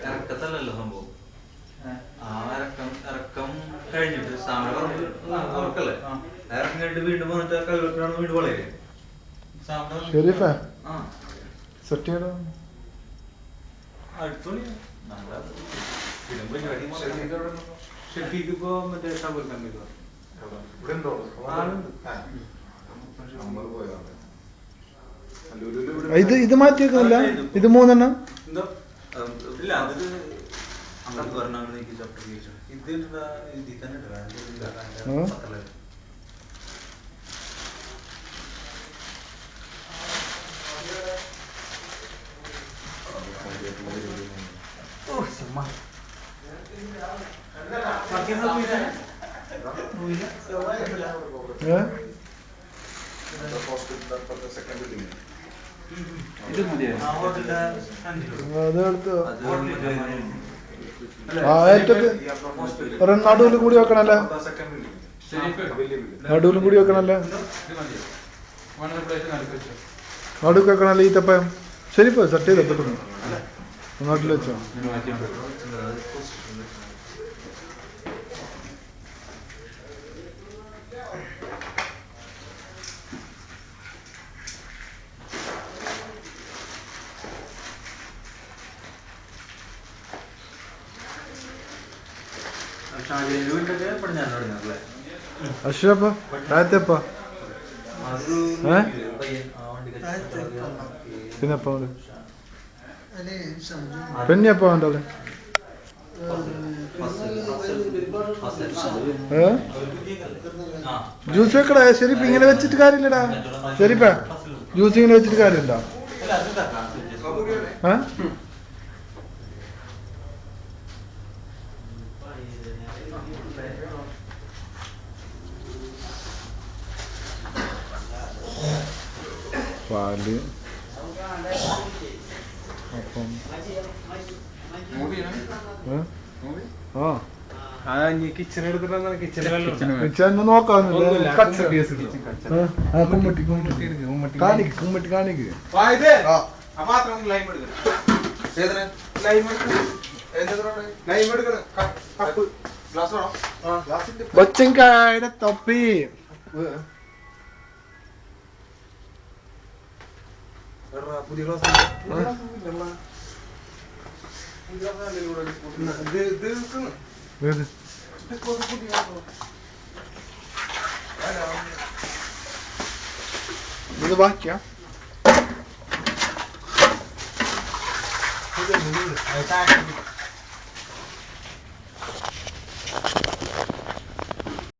ഇറക്കത്തല്ലല്ലോ സംഭവം. ആ ഇറക്കം കഴിഞ്ഞിട്ട് അവർക്കല്ലേ ഇറക്കം കഴിഞ്ഞിട്ട് വീണ്ടും വന്നിട്ട് കല്ലുവെട്ടാണ് വീട് വളരെ ഷെഫീക്കിപ്പോ മറ്റേ ഷവർ കമ്മിലോ ഇത് മാറ്റിയൊന്നുമില്ല. ഇത് മൂന്നെണ്ണം ഇല്ല. അത് അങ്ങോട്ട് പറഞ്ഞാൽ ഇത് ഇതിൽ തന്നെ നടുവിലും കൂടി വെക്കണല്ലേ, നടുവിലും കൂടി വെക്കണല്ലേ, നടുക്ക് വെക്കണല്ലേ ഈത്തപ്പഴം. ശരിപ്പോ സെറ്റ് ചെയ്തോ നാട്ടിൽ വെച്ചോ. അഷ്റഫ രാത്രിയപ്പ പിന്നെപ്പ പെണ്ണിയപ്പ വേണ്ടല്ലേ ജ്യൂസ് വെക്കടാ. ശരിപ്പ ഇങ്ങനെ വെച്ചിട്ട് കാര്യമില്ലടാ. ശരിപ്പ ജ്യൂസ് ഇങ്ങനെ വെച്ചിട്ട് കാര്യമില്ല. പാല് അപ്പം കിച്ചൺ നോക്കാന്നില്ല. കുമ്മട്ടി കാണിക്ക് ബച്ചങ്കായുടെ തൊപ്പി. പുതിയ ക്ലാസ് ഇത് ബാക്കിയാ.